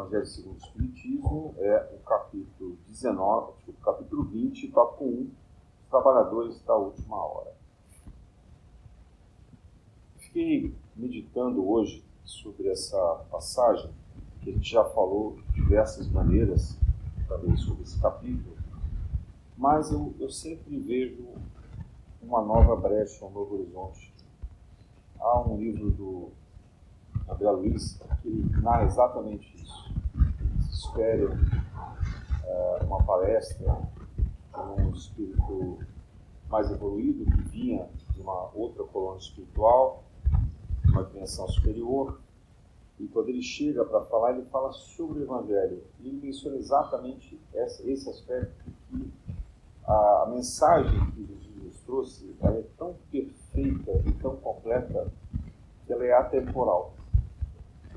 Evangelho segundo o Espiritismo é o capítulo 19, o capítulo 20, tópico 1, os trabalhadores da última hora. Fiquei meditando hoje sobre essa passagem, que a gente já falou de diversas maneiras também sobre esse capítulo, mas eu sempre vejo uma nova brecha, um novo horizonte. Há um livro do André Luiz que narra exatamente isso. Se espere uma palestra de um espírito mais evoluído que vinha de uma outra colônia espiritual, de uma dimensão superior, e quando ele chega para falar, ele fala sobre o Evangelho. E ele menciona exatamente esse aspecto de que a mensagem que Jesus nos trouxe ela é tão perfeita e tão completa que ela é atemporal.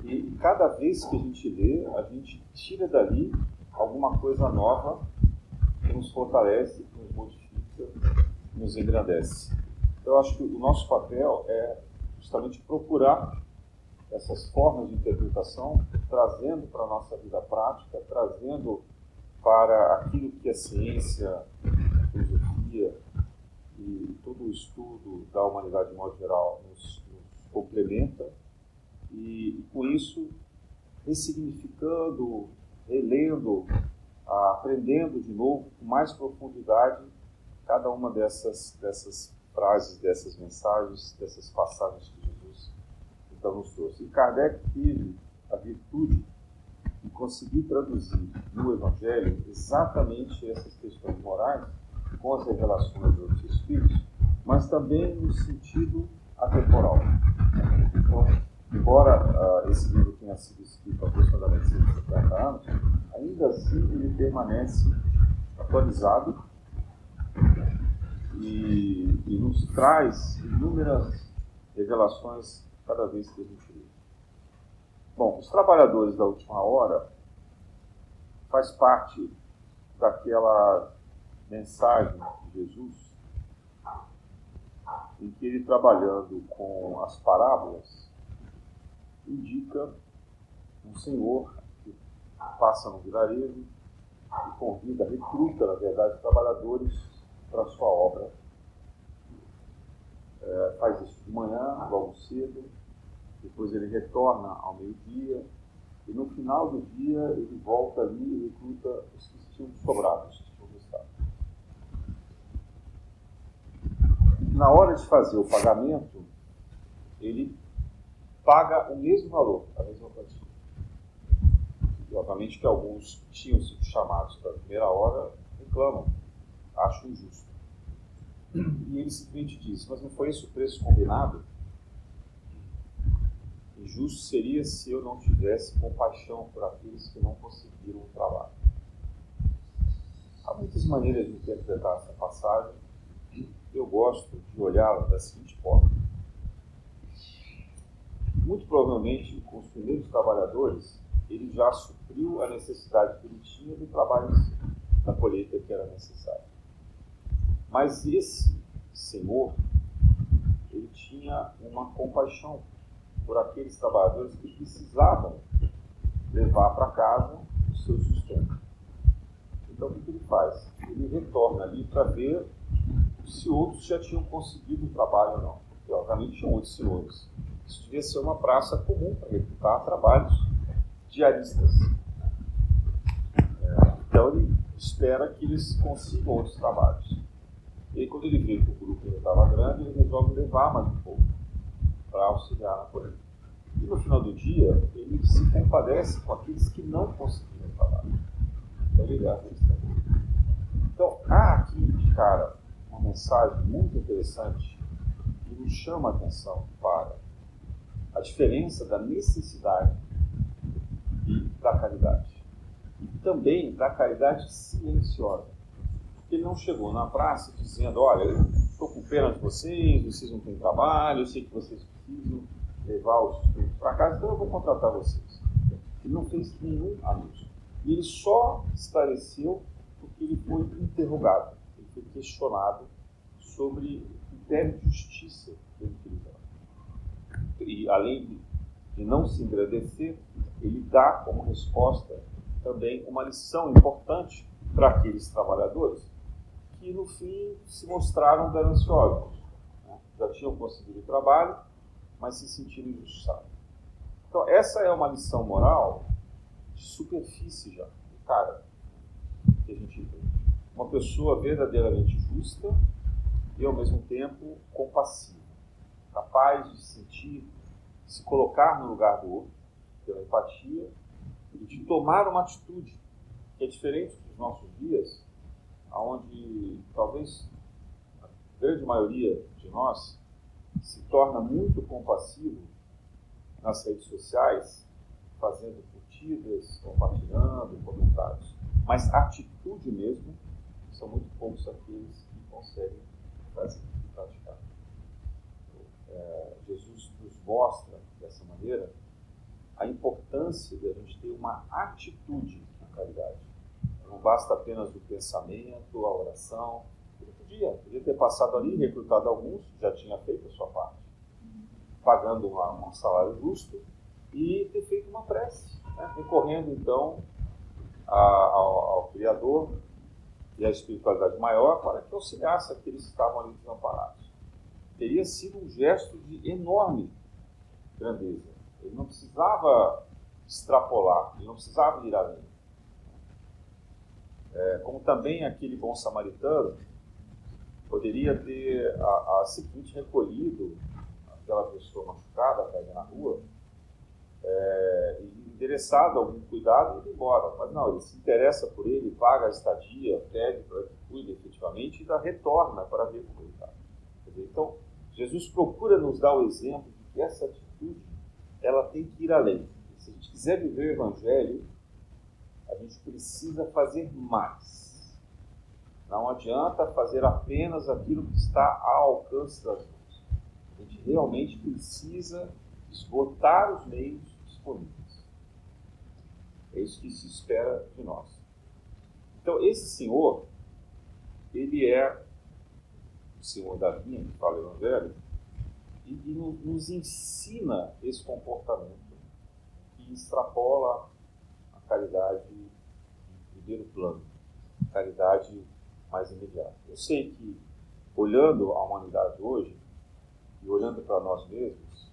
E cada vez que a gente lê, a gente tira dali alguma coisa nova que nos fortalece, que nos modifica, que nos engrandece. Então, eu acho que o nosso papel é justamente procurar essas formas de interpretação, trazendo para a nossa vida prática, trazendo para aquilo que a ciência, a filosofia e todo o estudo da humanidade de modo geral nos complementa, e com isso ressignificando, relendo, aprendendo de novo com mais profundidade cada uma dessas frases, dessas mensagens, dessas passagens que Jesus então nos trouxe. E Kardec teve a virtude de conseguir traduzir no Evangelho exatamente essas questões morais com as revelações dos outros espíritos, mas também no sentido atemporal. Então, embora esse livro tenha sido escrito há aproximadamente 150 anos, ainda assim ele permanece atualizado e nos traz inúmeras revelações cada vez que a gente lê. Bom, os trabalhadores da última hora faz parte daquela mensagem de Jesus em que ele, trabalhando com as parábolas, indica um senhor que passa no vilarejo e convida, recruta, na verdade, trabalhadores para a sua obra. Faz isso de manhã, logo cedo, depois ele retorna ao meio-dia, e no final do dia ele volta ali e recruta os que tinham sobrado, os que tinham restado. Na hora de fazer o pagamento, ele paga o mesmo valor, a mesma quantia. E, obviamente que alguns que tinham sido chamados para a primeira hora reclamam, acham injusto. E ele simplesmente diz, mas não foi esse o preço combinado? Injusto seria se eu não tivesse compaixão por aqueles que não conseguiram o trabalho. Há muitas maneiras de interpretar essa passagem. Eu gosto de olhá-la da seguinte forma. Muito provavelmente, com os primeiros trabalhadores, ele já supriu a necessidade que ele tinha do trabalho em si, da colheita que era necessária. Mas esse senhor, ele tinha uma compaixão por aqueles trabalhadores que precisavam levar para casa o seu sustento. Então, o que ele faz? Ele retorna ali para ver se outros já tinham conseguido o trabalho ou não. Porque, obviamente, tinham outros senhores. Isso devia ser uma praça comum para recrutar trabalhos diaristas. Então, ele espera que eles consigam outros trabalhos. E aí, quando ele vê que o grupo ainda estava grande, ele resolve levar mais um pouco para auxiliar na colheita. E no final do dia, ele se compadece com aqueles que não conseguiram trabalho. Então, ele leva eles também. Então, há aqui, de cara, uma mensagem muito interessante que nos chama a atenção para a diferença da necessidade e da caridade. E também da caridade silenciosa. Ele não chegou na praça dizendo, olha, eu estou com pena de vocês não têm trabalho, eu sei que vocês precisam levar os estudos para casa, então eu vou contratar vocês. Ele não fez nenhum anúncio. E ele só esclareceu porque ele foi interrogado, ele foi questionado sobre o critério de justiça dele. E além de não se engrandecer, ele dá como resposta também uma lição importante para aqueles trabalhadores que, no fim, se mostraram gananciosos, né? Já tinham conseguido o trabalho, mas se sentiram injustiçados. Então, essa é uma lição moral de superfície já, cara, que a gente vê. Uma pessoa verdadeiramente justa e, ao mesmo tempo, compassiva, capaz de sentir, se colocar no lugar do outro, pela empatia, e de tomar uma atitude que é diferente dos nossos dias, onde talvez a grande maioria de nós se torna muito compassivo nas redes sociais, fazendo curtidas, compartilhando, comentários. Mas atitude mesmo, são muito poucos aqueles que conseguem fazer e praticar. Jesus nos mostra, dessa maneira, a importância de a gente ter uma atitude na caridade. Não basta apenas o pensamento, a oração. Ele podia ter passado ali, recrutado alguns, já tinha feito a sua parte, pagando um salário justo, e ter feito uma prece, né? Recorrendo então ao Criador e à espiritualidade maior para que auxiliasse aqueles que estavam ali desamparados. Teria sido um gesto de enorme grandeza. Ele não precisava extrapolar, ele não precisava ir além. Como também aquele bom samaritano poderia ter simplesmente recolhido aquela pessoa machucada, caída na rua, e endereçado algum cuidado e ir embora. Mas não, ele se interessa por ele, paga a estadia, pede para que cuide efetivamente e ainda retorna para ver como ele está. Então, Jesus procura nos dar o exemplo de que essa atitude ela tem que ir além. Se a gente quiser viver o Evangelho, a gente precisa fazer mais. Não adianta fazer apenas aquilo que está ao alcance das mãos. A gente realmente precisa esgotar os meios disponíveis. É isso que se espera de nós. Então, esse Senhor, ele é o Senhor da vinha, que fala o Evangelho, e nos ensina esse comportamento que extrapola a caridade de primeiro plano, a caridade mais imediata. Eu sei que, olhando a humanidade hoje, e olhando para nós mesmos,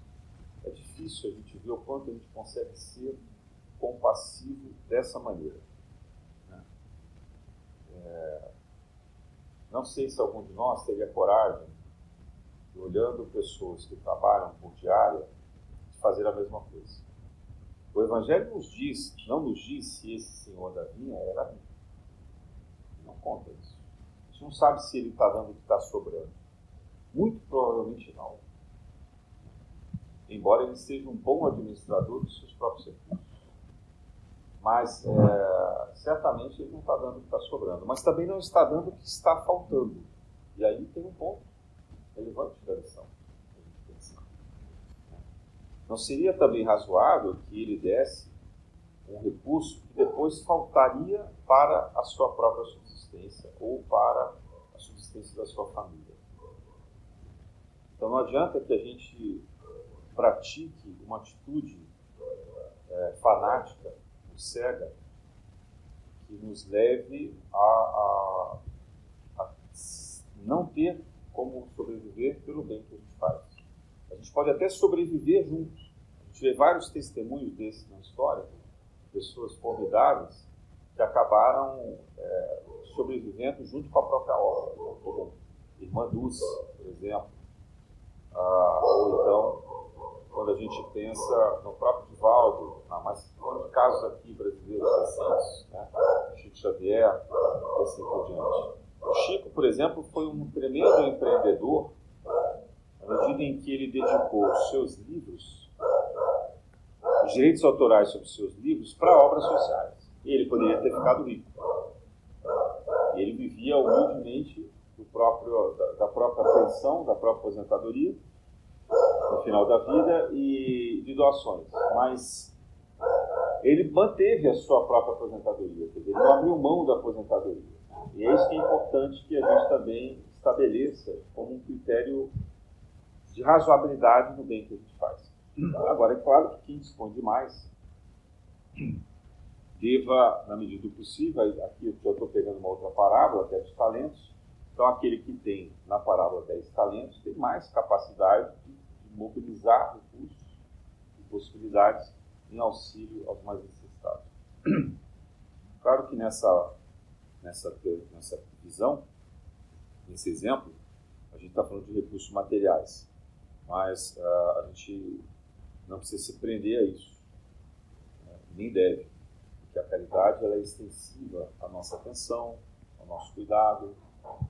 é difícil a gente ver o quanto a gente consegue ser compassivo dessa maneira. Né? Não sei se algum de nós teria coragem, olhando pessoas que trabalham por diária, de fazer a mesma coisa. O Evangelho não nos diz se esse Senhor da vinha era rico. Não conta isso. A gente não sabe se ele está dando o que está sobrando. Muito provavelmente não. Embora ele seja um bom administrador dos seus próprios recursos. Mas, certamente, ele não está dando o que está sobrando. Mas também não está dando o que está faltando. E aí tem um ponto relevante da lição. Não seria também razoável que ele desse um recurso que depois faltaria para a sua própria subsistência ou para a subsistência da sua família. Então não adianta que a gente pratique uma atitude fanática, cega, que nos leve a não ter como sobreviver pelo bem que a gente faz. A gente pode até sobreviver juntos. A gente vê vários testemunhos desses na história, pessoas formidáveis que acabaram sobrevivendo junto com a própria obra, como Irmã Dulce, por exemplo. Ou então, quando a gente pensa no próprio Divaldo, mas falando de casos aqui brasileiros recentes, né? Chico Xavier, e assim por diante. O Chico, por exemplo, foi um tremendo empreendedor na medida em que ele dedicou os seus livros, os direitos autorais sobre os seus livros, para obras sociais. E ele poderia ter ficado rico. E ele vivia humildemente da própria pensão, da própria aposentadoria, no final da vida, e de doações. Mas ele manteve a sua própria aposentadoria, quer dizer, ele não abriu mão da aposentadoria. E é isso que é importante que a gente também estabeleça como um critério de razoabilidade no bem que a gente faz. Agora, é claro que quem dispõe de mais deva, na medida do possível, aqui eu já estou pegando uma outra parábola, 10 talentos, então aquele que tem, na parábola, 10 talentos, tem mais capacidade de mobilizar recursos e possibilidades em auxílio aos mais necessitados. Claro que nessa visão, nesse exemplo, a gente está falando de recursos materiais, mas a gente não precisa se prender a isso, né? Nem deve, porque a caridade ela é extensiva à nossa atenção, ao nosso cuidado,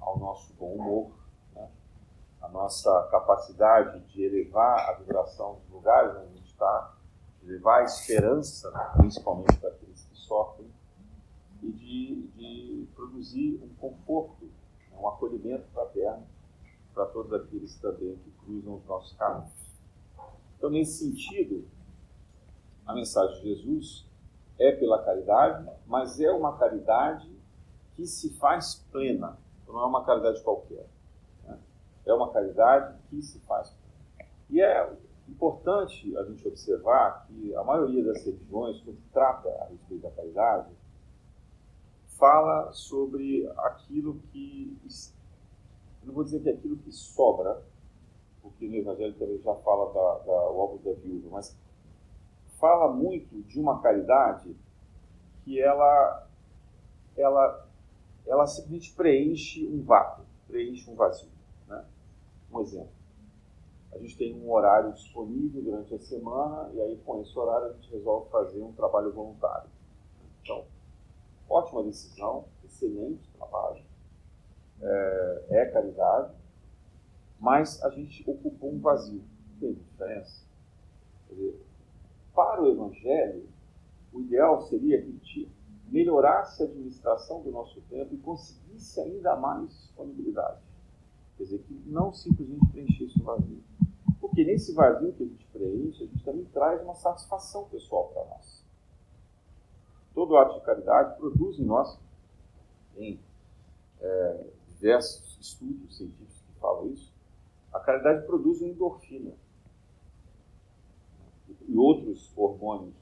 ao nosso bom humor, né? A nossa capacidade de elevar a vibração dos lugares onde a gente está, de elevar a esperança, principalmente para aqueles que sofrem, e de produzir um conforto, um acolhimento fraterno para todos aqueles também que cruzam os nossos caminhos. Então, nesse sentido, a mensagem de Jesus é pela caridade, mas é uma caridade que se faz plena, não é uma caridade qualquer, né? É uma caridade que se faz plena. E é importante a gente observar que a maioria das religiões, quando trata a respeito da caridade, fala sobre aquilo que, eu não vou dizer que é aquilo que sobra, porque no Evangelho também já fala do óbolo da viúva, mas fala muito de uma caridade que ela simplesmente preenche um vácuo, preenche um vazio, né? Um exemplo, a gente tem um horário disponível durante a semana e aí com esse horário a gente resolve fazer um trabalho voluntário. Então, ótima decisão, excelente trabalho, é caridade, mas a gente ocupou um vazio. Tem diferença? Quer dizer, para o Evangelho, o ideal seria que a gente melhorasse a administração do nosso tempo e conseguisse ainda mais disponibilidade. Quer dizer, que não simplesmente preenchesse o vazio. Porque nesse vazio que a gente preenche, a gente também traz uma satisfação pessoal para nós. Todo ato de caridade produz em nós, em diversos estudos científicos que falam isso, a caridade produz uma endorfina e outros hormônios.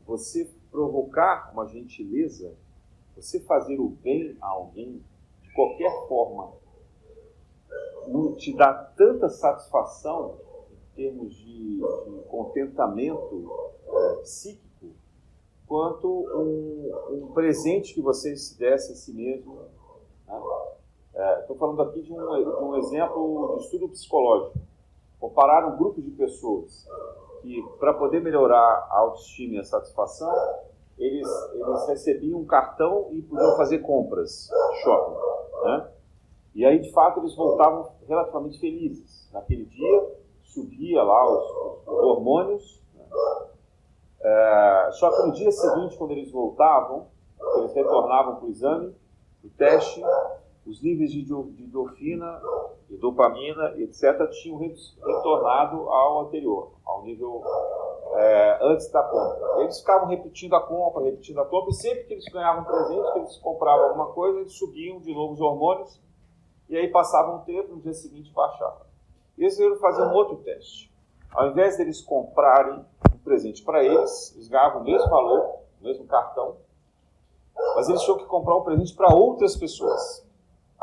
Você provocar uma gentileza, você fazer o bem a alguém, de qualquer forma, não te dá tanta satisfação em termos de contentamento psíquico, quanto um presente que você se desse a si mesmo, né? Estou falando aqui de um exemplo de estudo psicológico. Compararam um grupo de pessoas que, para poder melhorar a autoestima e a satisfação, eles recebiam um cartão e podiam fazer compras de shopping, né? E aí, de fato, eles voltavam relativamente felizes. Naquele dia, subia lá os hormônios, né? Só que no dia seguinte, quando eles voltavam, eles retornavam para o exame, o teste, os níveis de endorfina, de dopamina, etc., tinham retornado ao anterior, ao nível antes da compra. Eles ficavam repetindo a compra, e sempre que eles ganhavam um presente, que eles compravam alguma coisa, eles subiam de novo os hormônios, e aí passavam um tempo, no dia seguinte baixava. Eles iam fazer um outro teste. Ao invés deles comprarem um presente para eles ganhavam o mesmo valor, o mesmo cartão, mas eles tinham que comprar um presente para outras pessoas.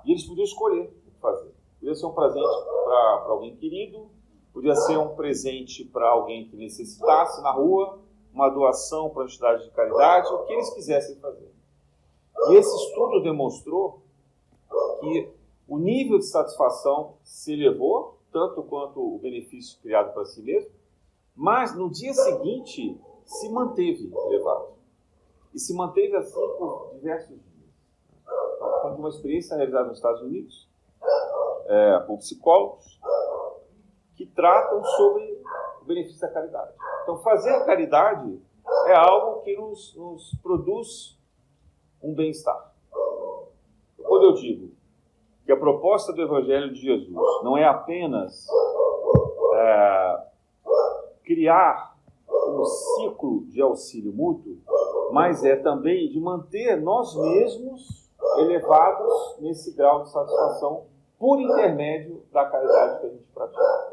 E eles podiam escolher o que fazer. Podia ser um presente para alguém querido, podia ser um presente para alguém que necessitasse na rua, uma doação para uma entidade de caridade, o que eles quisessem fazer. E esse estudo demonstrou que o nível de satisfação se elevou, tanto quanto o benefício criado para si mesmo, mas no dia seguinte se manteve elevado. E se manteve assim por diversos dias. Foi uma experiência realizada nos Estados Unidos, por psicólogos, que tratam sobre o benefício da caridade. Então, fazer a caridade é algo que nos produz um bem-estar. Quando eu digo que a proposta do Evangelho de Jesus não é apenas criar um ciclo de auxílio mútuo, mas é também de manter nós mesmos elevados nesse grau de satisfação por intermédio da caridade que a gente pratica.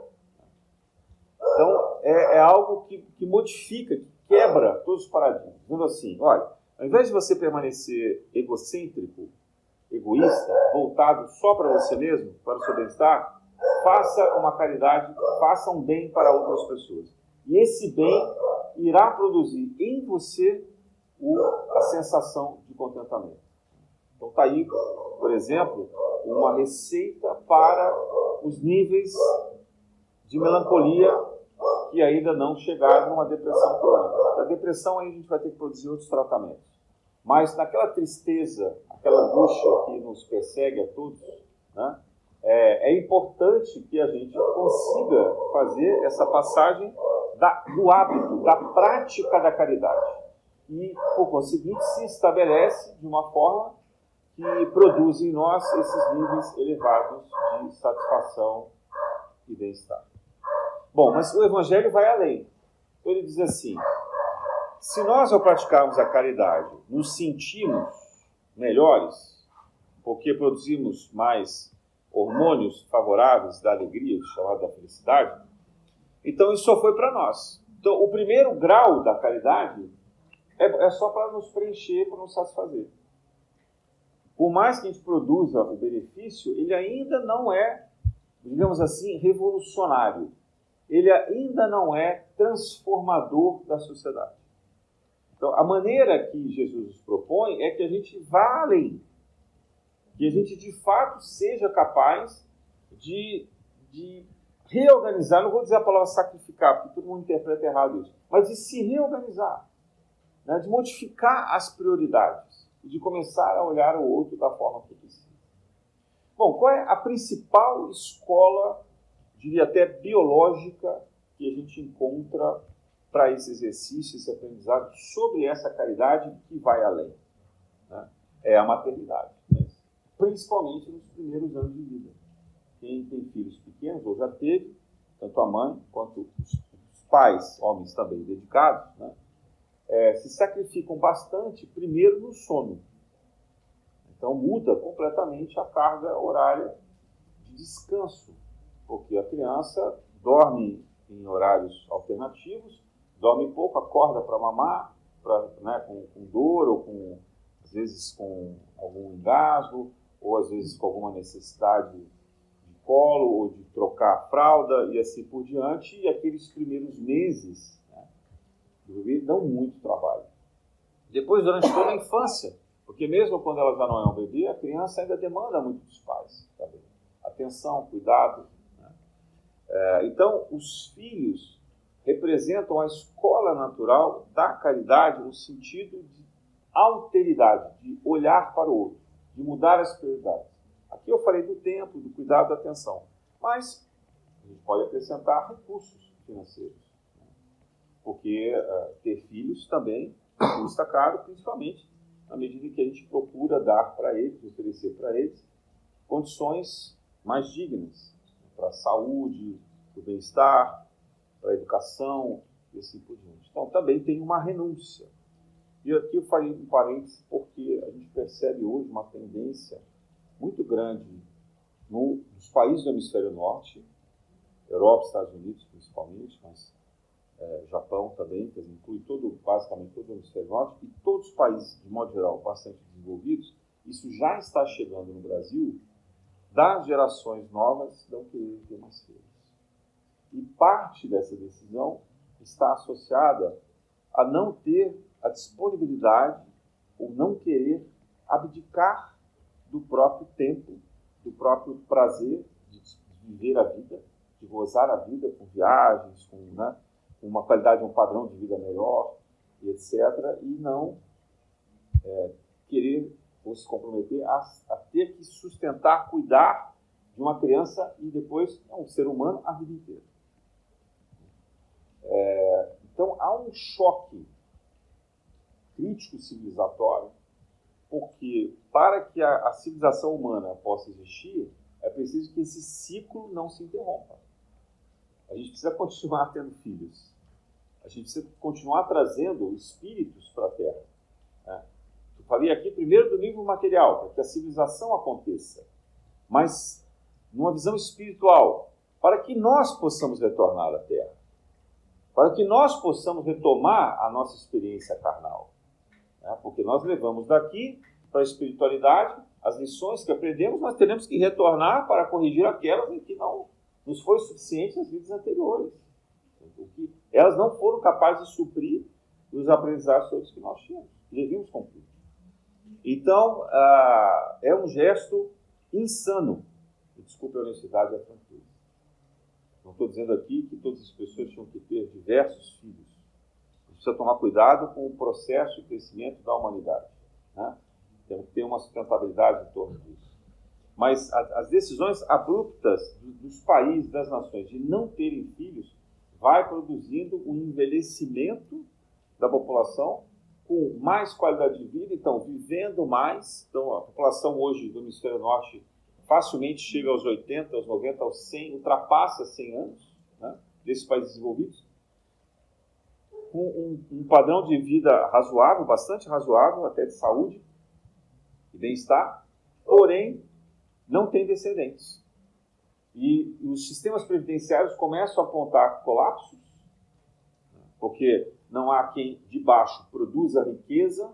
é algo que modifica, que quebra todos os paradigmas. Dizendo assim, olha, ao invés de você permanecer egocêntrico, egoísta, voltado só para você mesmo, para o seu bem-estar, faça uma caridade, faça um bem para outras pessoas. E esse bem irá produzir em você a sensação de contentamento. Então está aí, por exemplo, uma receita para os níveis de melancolia que ainda não chegaram numa depressão crônica. A depressão aí a gente vai ter que produzir outros tratamentos. Mas naquela tristeza, aquela angústia que nos persegue a todos, né, é importante que a gente consiga fazer essa passagem do hábito, da prática da caridade. E, por conseguinte, se estabelece de uma forma que produz em nós esses níveis elevados de satisfação e bem-estar. Bom, mas o Evangelho vai além. Então ele diz assim, se nós, ao praticarmos a caridade, nos sentimos melhores, porque produzimos mais hormônios favoráveis da alegria, chamado da felicidade, então isso só foi para nós. Então, o primeiro grau da caridade é só para nos preencher, para nos satisfazer. Por mais que a gente produza o benefício, ele ainda não é, digamos assim, revolucionário. Ele ainda não é transformador da sociedade. Então, a maneira que Jesus nos propõe é que a gente vá além. Que a gente, de fato, seja capaz de reorganizar, não vou dizer a palavra sacrificar, porque todo mundo interpreta errado isso, mas de se reorganizar, né, de modificar as prioridades e de começar a olhar o outro da forma que precisa. Bom, qual é a principal escola, diria até biológica, que a gente encontra para esse exercício, esse aprendizado sobre essa caridade que vai além? Né? É a maternidade, né? Principalmente nos primeiros anos de vida. Quem tem filhos pequenos, ou já teve, tanto a mãe quanto os pais, homens também dedicados, né, se sacrificam bastante, primeiro no sono. Então muda completamente a carga horária de descanso, porque a criança dorme em horários alternativos, dorme pouco, acorda para mamar, né, com dor, ou às vezes com algum engasgo, ou às vezes com alguma necessidade de colo, ou de trocar a fralda, e assim por diante. E aqueles primeiros meses, né, do bebê dão muito trabalho. Depois, durante toda a infância, porque mesmo quando ela já não é um bebê, a criança ainda demanda muito dos pais, sabe? Atenção, cuidado. Né? Então, os filhos representam a escola natural da caridade no sentido de alteridade, de olhar para o outro, de mudar as prioridades. Aqui eu falei do tempo, do cuidado, da atenção, mas a gente pode acrescentar recursos financeiros, né? Porque ter filhos também custa caro, principalmente na medida em que a gente procura dar para eles, oferecer para eles condições mais dignas, para a saúde, para o bem-estar, para a educação e assim por diante. Então também tem uma renúncia. E aqui eu falei um parênteses porque a gente percebe hoje uma tendência muito grande nos países do hemisfério norte, Europa, Estados Unidos principalmente, mas Japão também, que inclui basicamente todo o hemisfério norte, e todos os países, de modo geral, bastante desenvolvidos. Isso já está chegando no Brasil, das gerações novas não querer ter mais filhos. E parte dessa decisão está associada a não ter a disponibilidade ou não querer abdicar do próprio tempo, do próprio prazer de viver a vida, de gozar a vida com viagens, com uma qualidade, um padrão de vida melhor, e etc. E não querer ou se comprometer a ter que sustentar, cuidar de uma criança e depois um ser humano a vida inteira. Então há um choque crítico civilizatório, porque para que a civilização humana possa existir, é preciso que esse ciclo não se interrompa. A gente precisa continuar tendo filhos. A gente precisa continuar trazendo espíritos para a Terra. Né? Eu falei aqui primeiro do nível material, para que a civilização aconteça. Mas, numa visão espiritual, para que nós possamos retornar à Terra. para que nós possamos retomar a nossa experiência carnal. Né? Porque nós levamos daqui para a espiritualidade as lições que aprendemos, nós teremos que retornar para corrigir aquelas em que não nos foi suficiente nas vidas anteriores. Porque elas não foram capazes de suprir os aprendizados todos que nós tínhamos, que devíamos cumprir. Então, é um gesto insano. Desculpe a honestidade e a franqueza. Não estou dizendo aqui que todas as pessoas tinham que ter diversos filhos. A gente precisa tomar cuidado com o processo de crescimento da humanidade. Né? Temos que ter uma sustentabilidade em torno disso. Mas as decisões abruptas dos países, das nações, de não terem filhos, vai produzindo um envelhecimento da população com mais qualidade de vida, então vivendo mais. Então a população hoje do hemisfério norte facilmente chega aos 80, aos 90, aos 100, ultrapassa 100 anos, né, desses países desenvolvidos, com um padrão de vida razoável, bastante razoável, até de saúde e bem-estar, porém não tem descendentes. E os sistemas previdenciários começam a apontar colapsos, porque não há quem de baixo produza riqueza,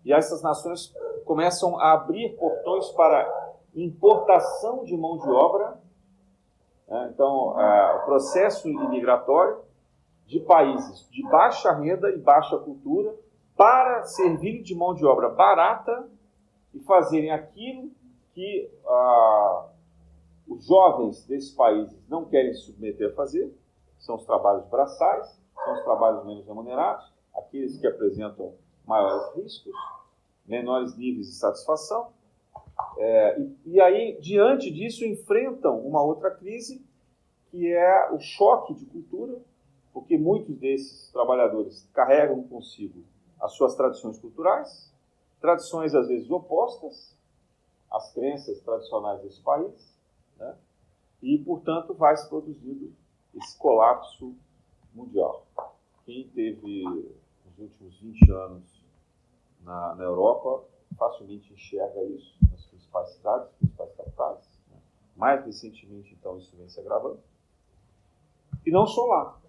e essas nações começam a abrir portões para importação de mão de obra. Então, o processo imigratório de países de baixa renda e baixa cultura para servirem de mão de obra barata e fazerem aquilo que os jovens desses países não querem se submeter a fazer, são os trabalhos braçais, são os trabalhos menos remunerados, aqueles que apresentam maiores riscos, menores níveis de satisfação. E aí, diante disso, enfrentam uma outra crise, que é o choque de cultura, porque muitos desses trabalhadores carregam consigo as suas tradições culturais, tradições às vezes opostas às crenças tradicionais desse país, né? E, portanto, vai se produzindo esse colapso mundial. Quem teve nos últimos 20 anos na Europa facilmente enxerga isso nas principais cidades, principais capitais. Né? Mais recentemente, então, isso vem se agravando. E não só lá.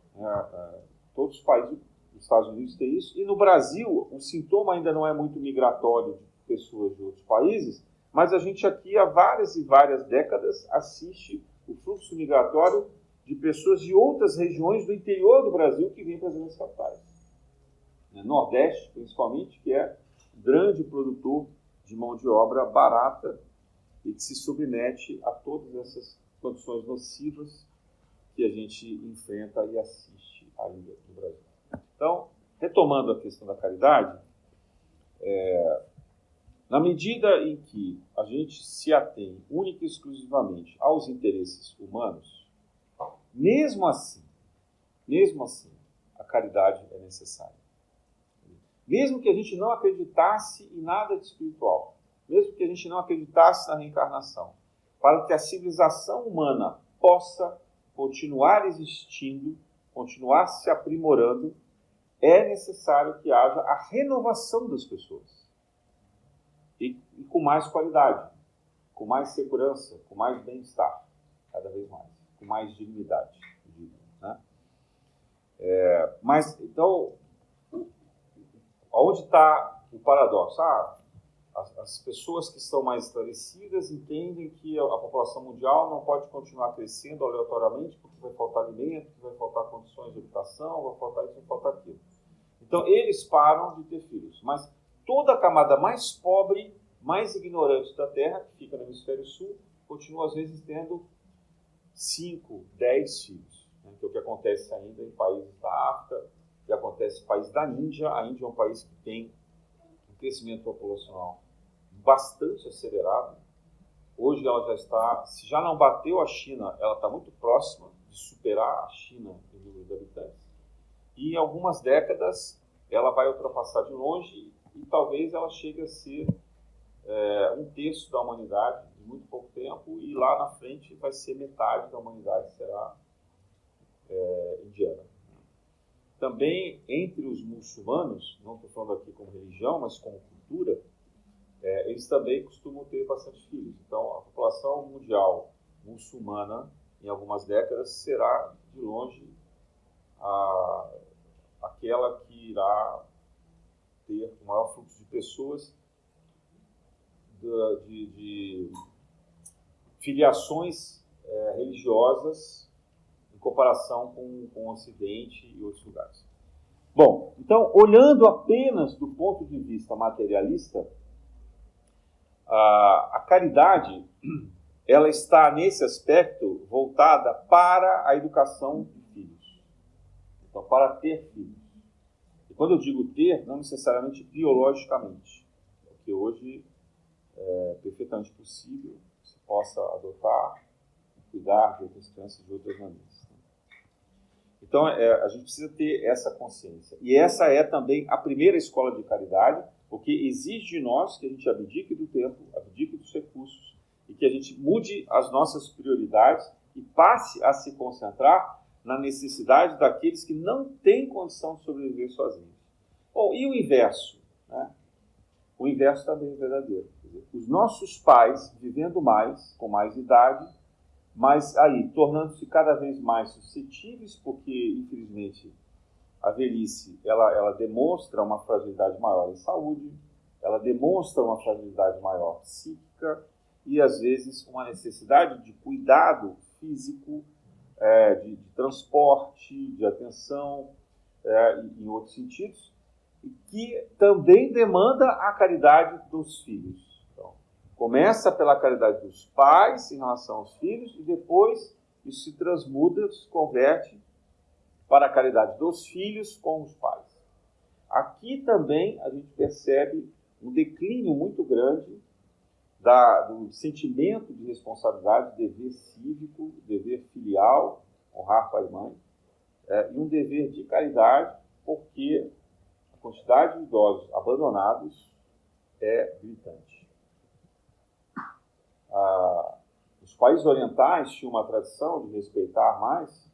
Todos os países dos Estados Unidos têm isso. E no Brasil, o sintoma ainda não é muito migratório de pessoas de outros países, mas a gente aqui, há várias e várias décadas, assiste o fluxo migratório de pessoas de outras regiões do interior do Brasil que vêm para as grandes capitais. Nordeste, principalmente, que é grande produtor de mão de obra barata e que se submete a todas essas condições nocivas que a gente enfrenta e assiste ainda no Brasil. Então, retomando a questão da caridade, na medida em que a gente se atém única e exclusivamente aos interesses humanos, mesmo assim, a caridade é necessária. Mesmo que a gente não acreditasse em nada de espiritual, mesmo que a gente não acreditasse na reencarnação, para que a civilização humana possa continuar existindo, continuar se aprimorando, é necessário que haja a renovação das pessoas. E com mais qualidade, com mais segurança, com mais bem-estar, cada vez mais, com mais dignidade. Né? Mas, então, onde está o paradoxo? As pessoas que estão mais esclarecidas entendem que a população mundial não pode continuar crescendo aleatoriamente porque vai faltar alimento, vai faltar condições de habitação, vai faltar isso, vai faltar aquilo. Então, eles param de ter filhos. Mas toda a camada mais pobre, mais ignorante da Terra, que fica no hemisfério sul, continua, às vezes, tendo 5, 10 filhos. Né? Que é o que acontece ainda em países da África, que acontece no país da Índia. A Índia é um país que tem um crescimento populacional bastante acelerado. Hoje ela já está, se já não bateu a China, ela está muito próxima de superar a China em número de habitantes. E em algumas décadas ela vai ultrapassar de longe e talvez ela chegue a ser um terço da humanidade em muito pouco tempo, e lá na frente vai ser metade da humanidade será indiana. Também entre os muçulmanos, não estou falando aqui como religião, mas como cultura, eles também costumam ter bastante filhos. Então, a população mundial muçulmana, em algumas décadas, será, de longe, aquela que irá ter o maior fluxo de pessoas de filiações religiosas em comparação com o Ocidente e outros lugares. Bom, então, olhando apenas do ponto de vista materialista, a caridade, ela está, nesse aspecto, voltada para a educação de filhos. Então, para ter filhos. E quando eu digo ter, não necessariamente biologicamente, porque hoje é perfeitamente possível que se possa adotar, cuidar de outras crianças de outras maneiras. Então, a gente precisa ter essa consciência. E essa é também a primeira escola de caridade, porque exige de nós que a gente abdique do tempo, abdique dos recursos, e que a gente mude as nossas prioridades e passe a se concentrar na necessidade daqueles que não têm condição de sobreviver sozinhos. Bom, e o inverso? Né? O inverso também é verdadeiro. Quer dizer, os nossos pais vivendo mais, com mais idade, mas aí, tornando-se cada vez mais suscetíveis, porque, infelizmente, a velhice, ela demonstra uma fragilidade maior em saúde, ela demonstra uma fragilidade maior psíquica e, às vezes, uma necessidade de cuidado físico, de transporte, de atenção, em outros sentidos, e que também demanda a caridade dos filhos. Então, começa pela caridade dos pais em relação aos filhos e depois isso se transmuda, se converte para a caridade dos filhos com os pais. Aqui também a gente percebe um declínio muito grande do sentimento de responsabilidade, dever cívico, dever filial, honrar pai e mãe, e um dever de caridade, porque a quantidade de idosos abandonados é gritante. Os países orientais tinham uma tradição de respeitar mais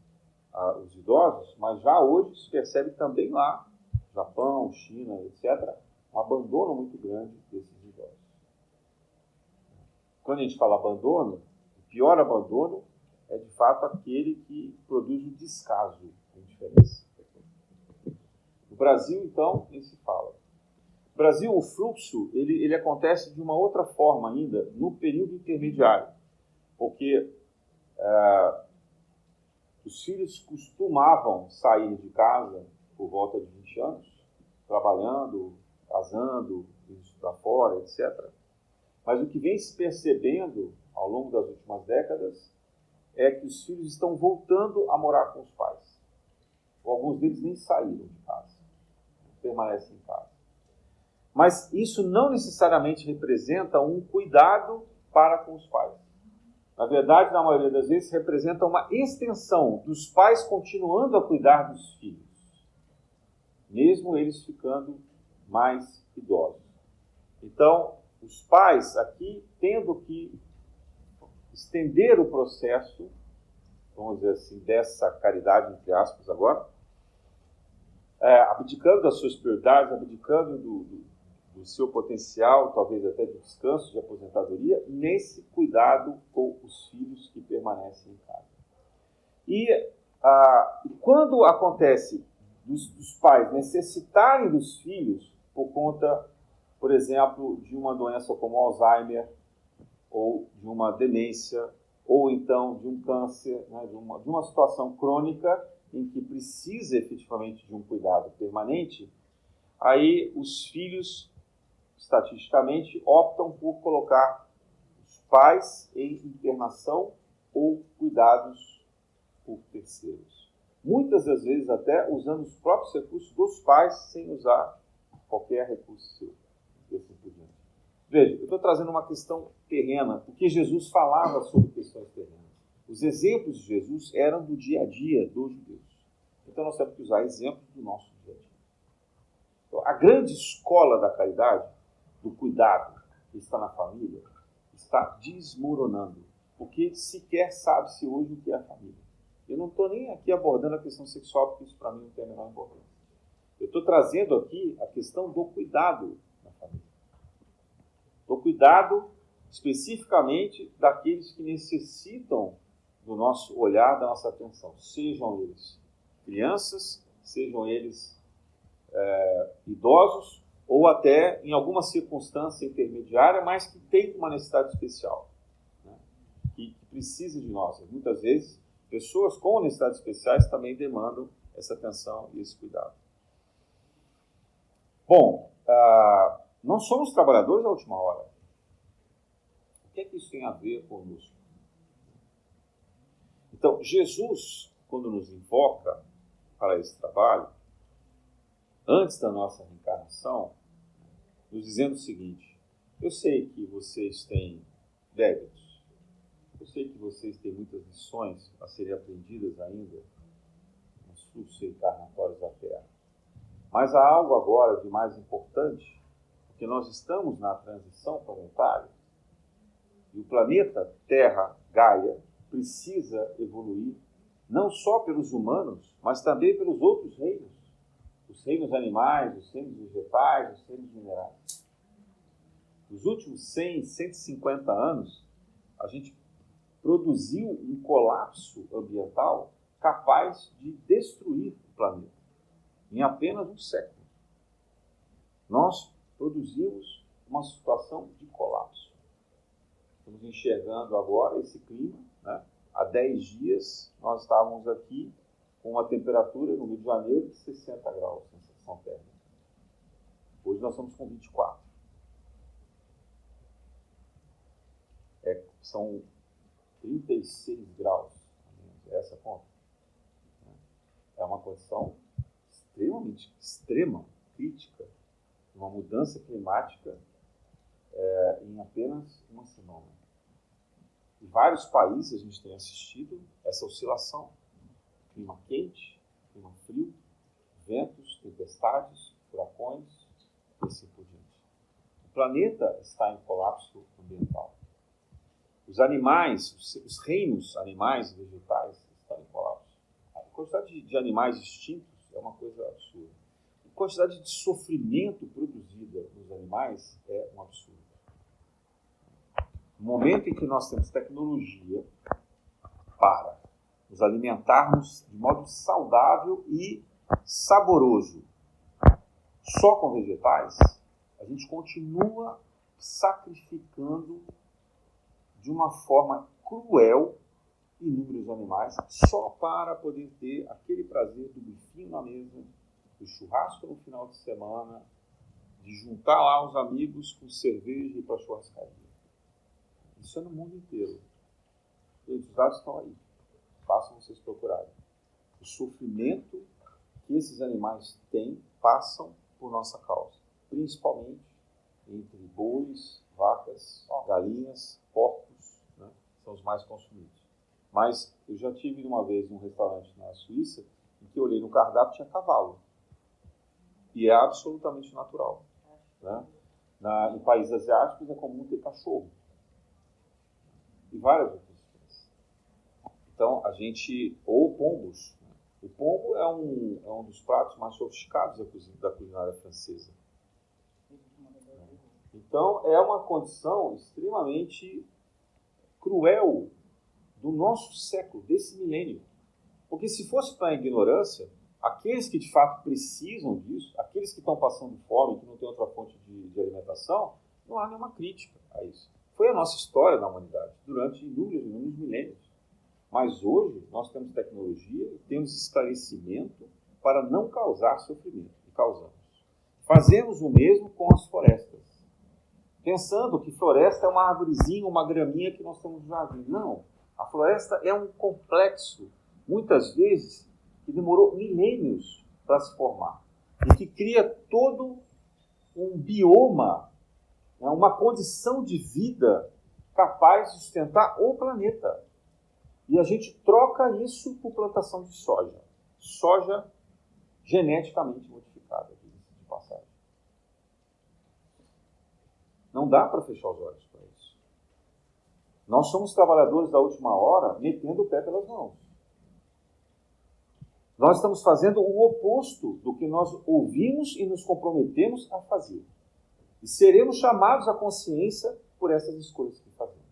os idosos, mas já hoje se percebe também lá, Japão, China, etc., um abandono muito grande desses idosos. Quando a gente fala abandono, o pior abandono é de fato aquele que produz o descaso, a indiferença. No Brasil, então, nem se fala. No Brasil, o fluxo ele acontece de uma outra forma ainda, no período intermediário, porque os filhos costumavam sair de casa por volta de 20 anos, trabalhando, casando, indo estudar fora, etc. Mas o que vem se percebendo ao longo das últimas décadas é que os filhos estão voltando a morar com os pais. Alguns deles nem saíram de casa, permanecem em casa. Mas isso não necessariamente representa um cuidado para com os pais. Na verdade, na maioria das vezes, representa uma extensão dos pais continuando a cuidar dos filhos, mesmo eles ficando mais idosos. Então, os pais aqui tendo que estender o processo, vamos dizer assim, dessa caridade, entre aspas, agora, abdicando das suas prioridades, abdicando do seu potencial, talvez até de descanso, de aposentadoria, nesse cuidado com os filhos que permanecem em casa. E quando acontece dos pais necessitarem dos filhos por conta, por exemplo, de uma doença como Alzheimer, ou de uma demência, ou então de um câncer, né, de uma situação crônica em que precisa efetivamente de um cuidado permanente, aí os filhos, estatisticamente, optam por colocar os pais em internação ou cuidados por terceiros. Muitas das vezes até usando os próprios recursos dos pais sem usar qualquer recurso seu. E assim por diante. Veja, eu estou trazendo uma questão terrena, porque Jesus falava sobre questões terrenas. Os exemplos de Jesus eram do dia a dia dos judeus. Então nós temos que usar exemplos do nosso dia a dia. Então, a grande escola da caridade, do cuidado que está na família, está desmoronando, porque sequer sabe-se hoje o que é a família. Eu não estou nem aqui abordando a questão sexual, porque isso para mim não tem a menor importância. Eu estou trazendo aqui a questão do cuidado na família. Do cuidado especificamente daqueles que necessitam do nosso olhar, da nossa atenção, sejam eles crianças, sejam eles idosos, ou até em alguma circunstância intermediária, mas que tem uma necessidade especial, né? que precisa de nós. Muitas vezes, pessoas com necessidades especiais também demandam essa atenção e esse cuidado. Bom, nós somos trabalhadores da última hora. O que é que isso tem a ver conosco? Então, Jesus, quando nos invoca para esse trabalho, antes da nossa reencarnação, nos dizendo o seguinte: eu sei que vocês têm débitos, eu sei que vocês têm muitas lições a serem aprendidas ainda nos fluxos reencarnatórios da Terra, mas há algo agora de mais importante, porque nós estamos na transição planetária e o planeta Terra, Gaia, precisa evoluir não só pelos humanos, mas também pelos outros reinos. Os reinos animais, os reinos vegetais, os reinos minerais. Nos últimos 100, 150 anos, a gente produziu um colapso ambiental capaz de destruir o planeta. Em apenas um século, nós produzimos uma situação de colapso. Estamos enxergando agora esse clima, né? Há 10 dias, nós estávamos aqui com uma temperatura no Rio de Janeiro de 60 graus, sensação térmica. Hoje nós estamos com 24. São 36 graus, essa conta. É uma condição extremamente extrema, crítica, uma mudança climática em apenas uma semana. Em vários países a gente tem assistido essa oscilação. Clima quente, clima frio, ventos, tempestades, furacões, e assim por diante. O planeta está em colapso ambiental. Os animais, os reinos animais e vegetais estão em colapso. A quantidade de animais extintos é uma coisa absurda. A quantidade de sofrimento produzida nos animais é um absurdo. No momento em que nós temos tecnologia para nos alimentarmos de modo saudável e saboroso só com vegetais, a gente continua sacrificando de uma forma cruel inúmeros animais só para poder ter aquele prazer do bifinho na mesa, do churrasco no final de semana, de juntar lá os amigos com cerveja e ir para a churrascaria. Isso é no mundo inteiro. E os dados estão aí. Façam vocês procurarem. O sofrimento que esses animais têm passam por nossa causa. Principalmente entre bois, vacas, galinhas, porcos, né? São os mais consumidos. Mas eu já tive uma vez num restaurante na Suíça em que eu olhei no cardápio e tinha cavalo. E é absolutamente natural. Né? Em países asiáticos é comum ter cachorro. E várias outras coisas. Então, ou pombos. Né? O pombo é um dos pratos mais sofisticados da culinária francesa. Então, é uma condição extremamente cruel do nosso século, desse milênio. Porque se fosse para a ignorância, aqueles que de fato precisam disso, aqueles que estão passando fome, que não têm outra fonte de alimentação, não há nenhuma crítica a isso. Foi a nossa história da humanidade, durante inúmeros milênios. Mas hoje nós temos tecnologia e temos esclarecimento para não causar sofrimento, e causamos. Fazemos o mesmo com as florestas. Pensando que floresta é uma arvorezinha, uma graminha que nós temos no jardim. Não, a floresta é um complexo, muitas vezes, que demorou milênios para se formar. E que cria todo um bioma, né, uma condição de vida capaz de sustentar o planeta. E a gente troca isso por plantação de soja. Soja geneticamente modificada, de passagem. Não dá para fechar os olhos para isso. Nós somos trabalhadores da última hora metendo o pé pelas mãos. Nós estamos fazendo o oposto do que nós ouvimos e nos comprometemos a fazer. E seremos chamados à consciência por essas escolhas que fazemos.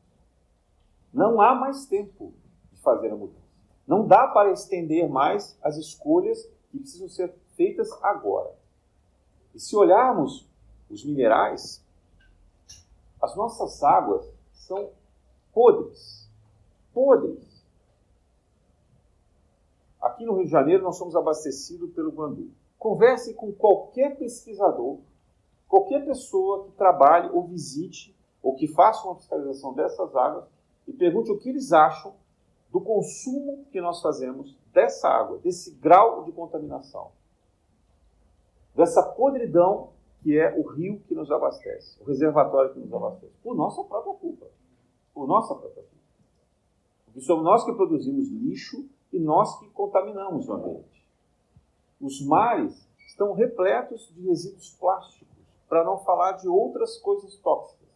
Não há mais tempo de fazer a mudança. Não dá para estender mais as escolhas que precisam ser feitas agora. E se olharmos os minerais, as nossas águas são podres. Podres. Aqui no Rio de Janeiro nós somos abastecidos pelo Guandu. Converse com qualquer pesquisador, qualquer pessoa que trabalhe ou visite ou que faça uma fiscalização dessas águas e pergunte o que eles acham do consumo que nós fazemos dessa água, desse grau de contaminação, dessa podridão que é o rio que nos abastece, o reservatório que nos abastece, por nossa própria culpa. Por nossa própria culpa. Porque somos nós que produzimos lixo e nós que contaminamos o ambiente. Os mares estão repletos de resíduos plásticos, para não falar de outras coisas tóxicas.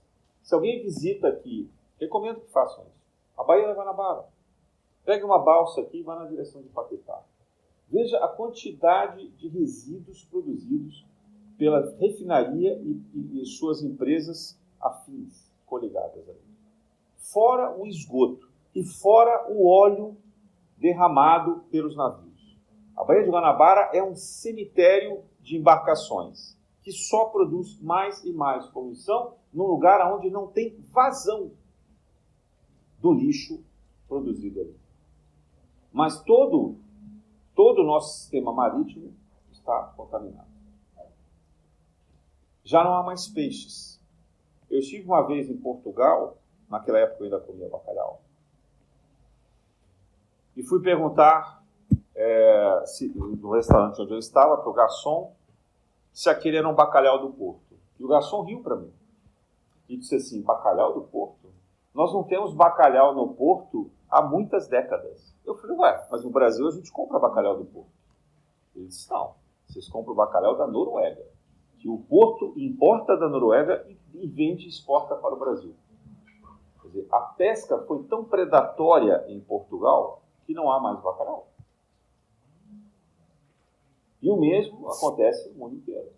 Se alguém visita aqui, recomendo que façam isso. A Baía da Guanabara. Pegue uma balsa aqui e vá na direção de Paquetá. Veja a quantidade de resíduos produzidos pela refinaria e suas empresas afins, coligadas ali. Fora o esgoto e fora o óleo derramado pelos navios. A Baía de Guanabara é um cemitério de embarcações que só produz mais e mais poluição num lugar onde não tem vazão do lixo produzido ali. Mas todo o nosso sistema marítimo está contaminado. Já não há mais peixes. Eu estive uma vez em Portugal, naquela época eu ainda comia bacalhau, e fui perguntar no restaurante onde eu estava, para o garçom, se aquele era um bacalhau do Porto. E o garçom riu para mim. E disse assim, bacalhau do Porto? Nós não temos bacalhau no Porto há muitas décadas. Eu falei, ué, mas no Brasil a gente compra bacalhau do Porto. Ele disse, não, vocês compram bacalhau da Noruega. Que o Porto importa da Noruega e vende e exporta para o Brasil. Quer dizer, a pesca foi tão predatória em Portugal que não há mais bacalhau. E o mesmo acontece no mundo inteiro.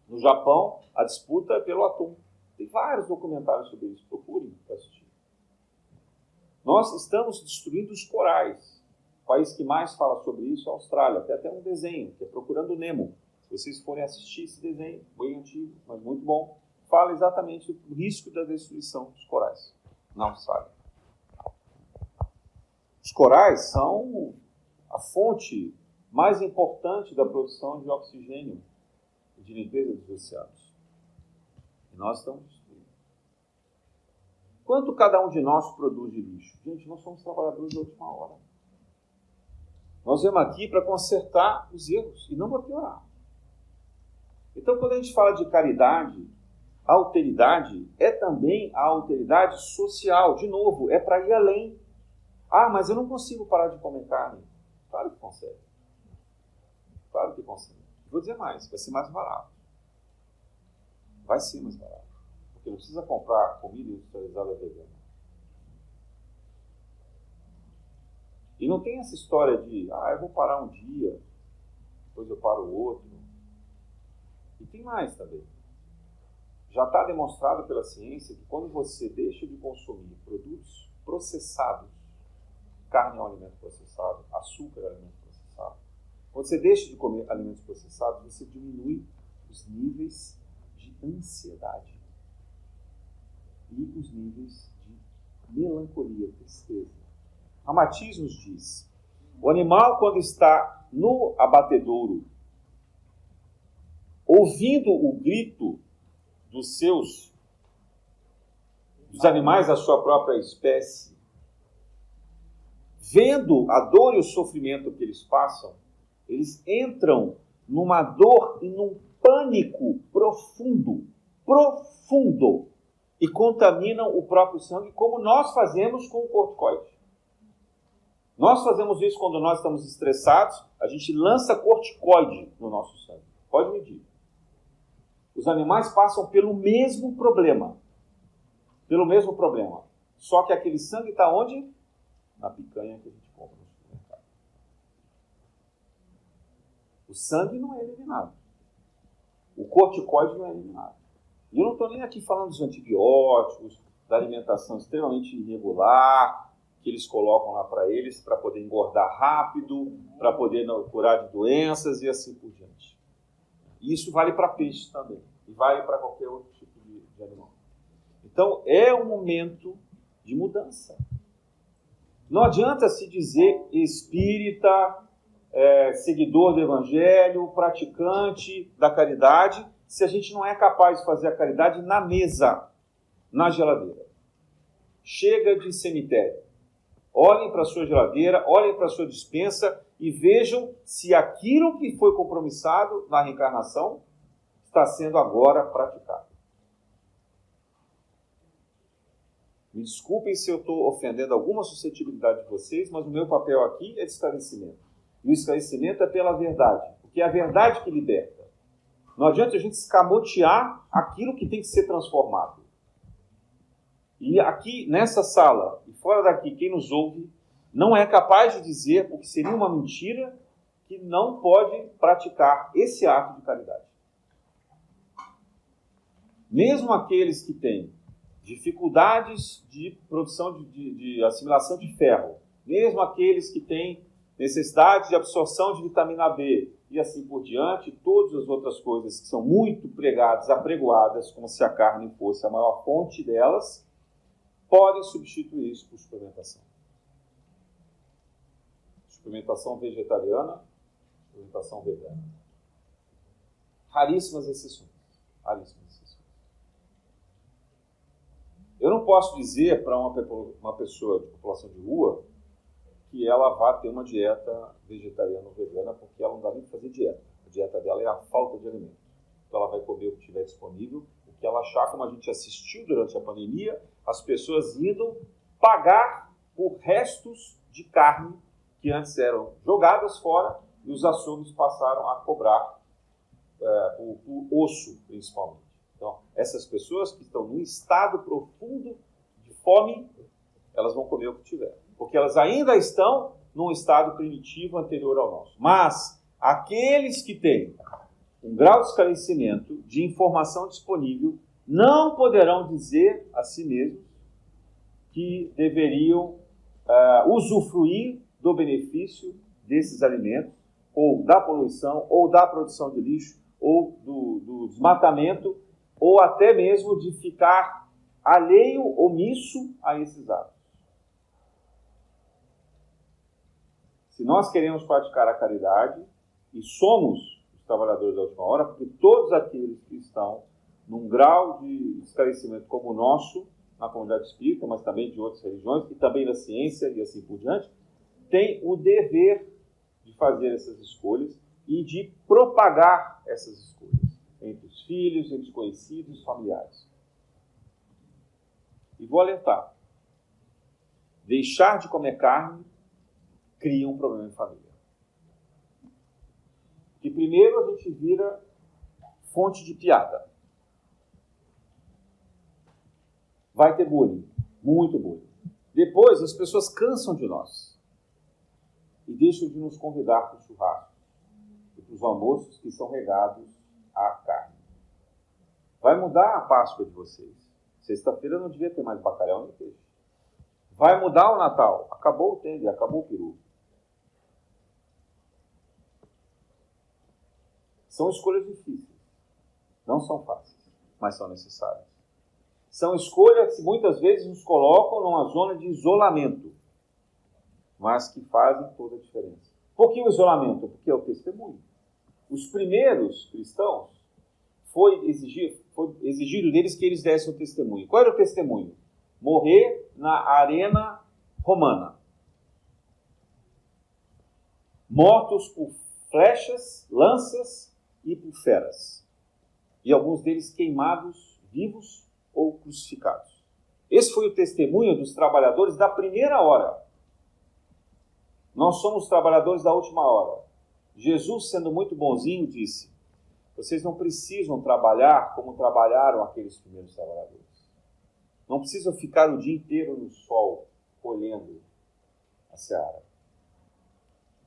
No Japão, a disputa é pelo atum. Tem vários documentários sobre isso. Procurem para assistir. Nós estamos destruindo os corais. O país que mais fala sobre isso é a Austrália. Tem até um desenho, que é Procurando Nemo. Se vocês forem assistir esse desenho, bem antigo, mas muito bom, fala exatamente do risco da destruição dos corais na Austrália. Os corais são a fonte mais importante da produção de oxigênio e de limpeza dos oceanos. E nós estamos destruindo. Quanto cada um de nós produz de lixo? Gente, nós somos trabalhadores da última hora. Nós viemos aqui para consertar os erros e não para piorar. Então, quando a gente fala de caridade, a alteridade é também a alteridade social. De novo, é para ir além. Ah, mas eu não consigo parar de comer carne. Claro que consegue. Claro que consegue. Vou dizer mais, vai ser mais barato. Vai ser mais barato. Porque não precisa comprar comida industrializada vegana. E não tem essa história de, eu vou parar um dia, depois eu paro o outro. E tem mais também. Já está demonstrado pela ciência que quando você deixa de consumir produtos processados, carne é um alimento processado, açúcar é um alimento processado, quando você deixa de comer alimentos processados, você diminui os níveis de ansiedade e os níveis de melancolia, tristeza. A Matiz nos diz, o animal quando está no abatedouro, ouvindo o grito dos animais da sua própria espécie, vendo a dor e o sofrimento que eles passam, eles entram numa dor e num pânico profundo, e contaminam o próprio sangue, como nós fazemos com o corticoide. Nós fazemos isso quando nós estamos estressados, a gente lança corticoide no nosso sangue. Pode medir. Os animais passam pelo mesmo problema. Só que aquele sangue está onde? Na picanha que a gente compra no supermercado. O sangue não é eliminado. O corticoide não é eliminado. E eu não estou nem aqui falando dos antibióticos, da alimentação extremamente irregular. que eles colocam lá para eles, para poder engordar rápido, para poder curar de doenças e assim por diante. E isso vale para peixe também, e vale para qualquer outro tipo de animal. Então, é um momento de mudança. Não adianta se dizer espírita, seguidor do evangelho, praticante da caridade, se a gente não é capaz de fazer a caridade na mesa, na geladeira. Chega de cemitério. Olhem para a sua geladeira, olhem para a sua despensa e vejam se aquilo que foi compromissado na reencarnação está sendo agora praticado. Me desculpem se eu estou ofendendo alguma suscetibilidade de vocês, mas o meu papel aqui é de esclarecimento. E o esclarecimento é pela verdade, porque é a verdade que liberta. Não adianta a gente escamotear aquilo que tem que ser transformado. E aqui, nessa sala, e fora daqui, quem nos ouve, não é capaz de dizer o que seria uma mentira que não pode praticar esse ato de caridade. Mesmo aqueles que têm dificuldades de produção de assimilação de ferro, mesmo aqueles que têm necessidade de absorção de vitamina B e assim por diante, todas as outras coisas que são muito pregadas, apregoadas, como se a carne fosse a maior fonte delas, podem substituir isso por suplementação. Suplementação vegetariana, suplementação vegana. Raríssimas exceções. Raríssimas exceções. Eu não posso dizer para uma pessoa de população de rua que ela vá ter uma dieta vegetariana ou vegana, porque ela não dá nem para fazer dieta. A dieta dela é a falta de alimento. Então ela vai comer o que tiver disponível, o que ela achar, como a gente assistiu durante a pandemia, as pessoas indo pagar por restos de carne que antes eram jogadas fora e os açougues passaram a cobrar o osso, principalmente. Então, essas pessoas que estão num estado profundo de fome, elas vão comer o que tiver. Porque elas ainda estão num estado primitivo anterior ao nosso. Mas, aqueles que têm um grau de esclarecimento, de informação disponível, não poderão dizer a si mesmos que deveriam usufruir do benefício desses alimentos, ou da poluição, ou da produção de lixo, ou do desmatamento, ou até mesmo de ficar alheio, omisso a esses atos. Se nós queremos praticar a caridade, e somos os trabalhadores da última hora, porque todos aqueles que estão num grau de esclarecimento como o nosso, na comunidade espírita, mas também de outras religiões, e também da ciência e assim por diante, têm o dever de fazer essas escolhas e de propagar essas escolhas entre os filhos, entre os conhecidos, os familiares. E vou alertar. Deixar de comer carne cria um problema em família. Que primeiro a gente vira fonte de piada. Vai ter bullying, muito bullying. Depois as pessoas cansam de nós e deixam de nos convidar para o churrasco e para os almoços que são regados à carne. Vai mudar a Páscoa de vocês. Sexta-feira não devia ter mais bacalhau nem peixe. Vai mudar o Natal. Acabou o tende, acabou o peru. São escolhas difíceis. Não são fáceis, mas são necessárias. São escolhas que muitas vezes nos colocam numa zona de isolamento, mas que fazem toda a diferença. Por que o isolamento? Porque é o testemunho. Os primeiros cristãos, foi exigido deles que eles dessem o testemunho. Qual era o testemunho? Morrer na arena romana. Mortos por flechas, lanças e por feras. E alguns deles queimados, vivos ou crucificados. Esse foi o testemunho dos trabalhadores da primeira hora. Nós somos trabalhadores da última hora. Jesus, sendo muito bonzinho, disse: vocês não precisam trabalhar como trabalharam aqueles primeiros trabalhadores. Não precisam ficar o dia inteiro no sol, colhendo a seara.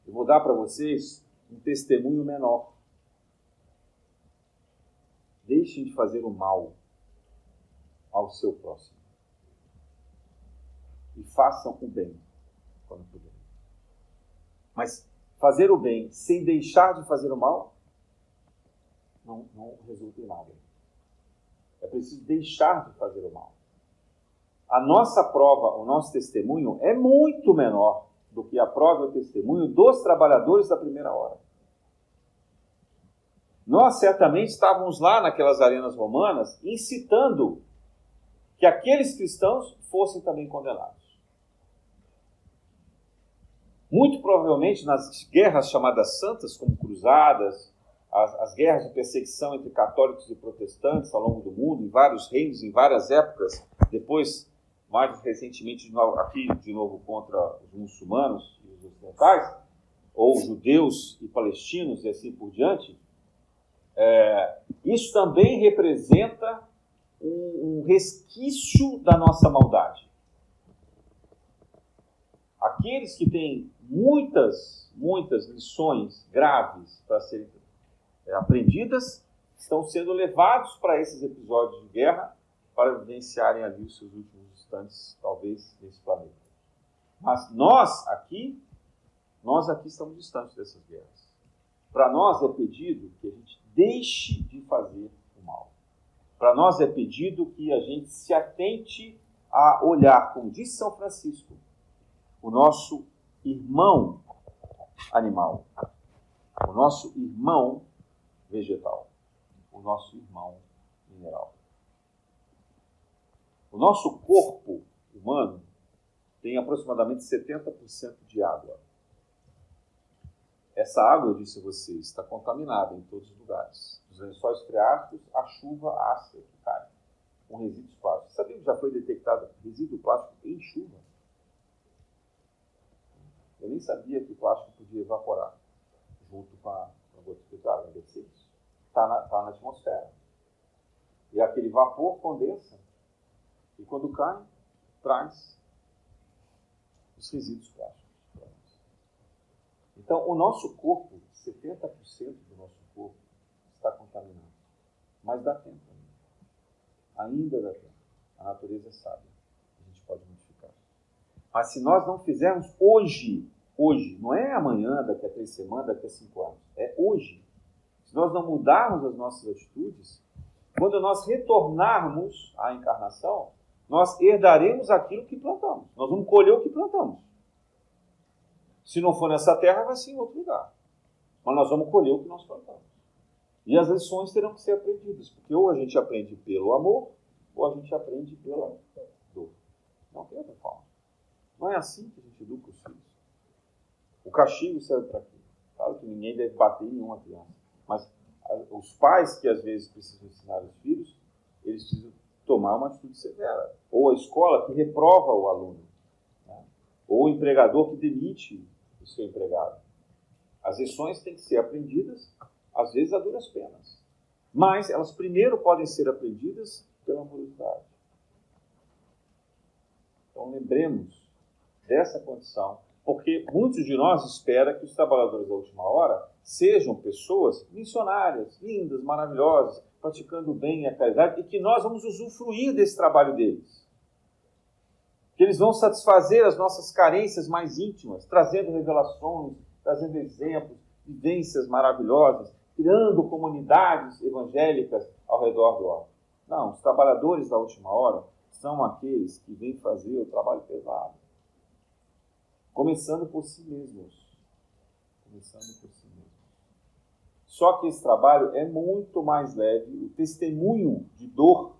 Eu vou dar para vocês um testemunho menor. Deixem de fazer o mal ao seu próximo. E façam o bem. quando puder. Mas fazer o bem sem deixar de fazer o mal não resulta em nada. É preciso deixar de fazer o mal. A nossa prova, o nosso testemunho é muito menor do que a prova e o testemunho dos trabalhadores da primeira hora. Nós certamente estávamos lá naquelas arenas romanas incitando que aqueles cristãos fossem também condenados. Muito provavelmente nas guerras chamadas santas, como cruzadas, as guerras de perseguição entre católicos e protestantes ao longo do mundo, em vários reinos, em várias épocas, depois, mais recentemente, aqui de novo contra os muçulmanos e os ocidentais, ou judeus e palestinos e assim por diante, isso também representa um resquício da nossa maldade. Aqueles que têm muitas lições graves para serem aprendidas estão sendo levados para esses episódios de guerra para vivenciarem ali os seus últimos instantes, talvez, nesse planeta. Mas nós aqui estamos distantes dessas guerras. Para nós é pedido que a gente deixe de fazer o mal. Para nós é pedido que a gente se atente a olhar, como disse São Francisco, o nosso irmão animal, o nosso irmão vegetal, o nosso irmão mineral. O nosso corpo humano tem aproximadamente 70% de água. Essa água, eu disse a vocês, está contaminada em todos os lugares. Dos lençóis freáticos, a chuva ácida que cai, com resíduos plásticos. Sabia que já foi detectado resíduo plástico em chuva? Eu nem sabia que o plástico podia evaporar junto com a gota de água. Deve ser isso. Está na atmosfera. E aquele vapor condensa. E quando cai, traz os resíduos plásticos. Então, o nosso corpo, 70% do nosso corpo está contaminado. Mas dá tempo ainda dá tempo. A natureza é sábia. A gente pode modificar. Mas se nós não fizermos hoje, não é amanhã, daqui a 3 semanas, daqui a 5 anos, é hoje. Se nós não mudarmos as nossas atitudes, quando nós retornarmos à encarnação, nós herdaremos aquilo que plantamos. Nós vamos colher o que plantamos. Se não for nessa terra, vai ser em outro lugar. Mas nós vamos colher o que nós plantamos. E as lições terão que ser aprendidas, porque ou a gente aprende pelo amor, ou a gente aprende pela dor. Não tem outra forma. Não é assim que a gente educa os filhos. O castigo serve para quê? Claro que ninguém deve bater em nenhuma criança. Mas os pais que às vezes precisam ensinar os filhos, eles precisam tomar uma atitude severa. Ou a escola que reprova o aluno. Né? Ou o empregador que demite o seu empregado. As lições têm que ser aprendidas, às vezes a duras penas. Mas elas primeiro podem ser aprendidas pela amorosidade. Então lembremos dessa condição, porque muitos de nós esperam que os trabalhadores da última hora sejam pessoas missionárias, lindas, maravilhosas, praticando o bem e a caridade, e que nós vamos usufruir desse trabalho deles. Que eles vão satisfazer as nossas carências mais íntimas, trazendo revelações, trazendo exemplos, vivências maravilhosas, criando comunidades evangélicas ao redor do órgão. Não, os trabalhadores da última hora são aqueles que vêm fazer o trabalho pesado. Começando por si mesmos. Só que esse trabalho é muito mais leve, o testemunho de dor,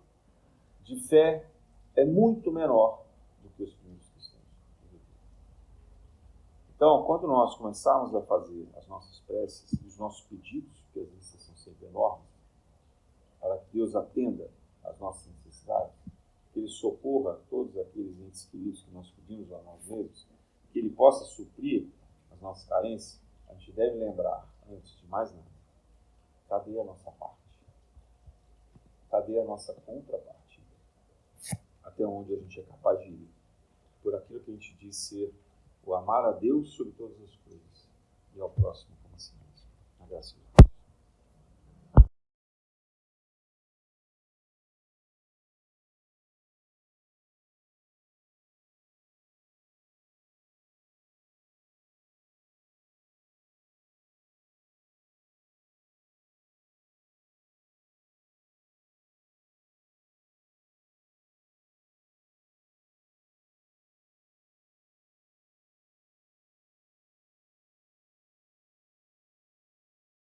de fé, é muito menor do que os primeiros cristãos. Então, quando nós começarmos a fazer as nossas preces, os nossos pedidos, que as listas são sempre enormes, para que Deus atenda às nossas necessidades, que Ele socorra todos aqueles entes queridos que nós pedimos a nós mesmos, que Ele possa suprir as nossas carências, a gente deve lembrar, antes de mais nada, cadê a nossa parte? Cadê a nossa contrapartida? Até onde a gente é capaz de ir? Por aquilo que a gente diz ser o amar a Deus sobre todas as coisas e ao próximo como a si mesmo. Na graça de Deus.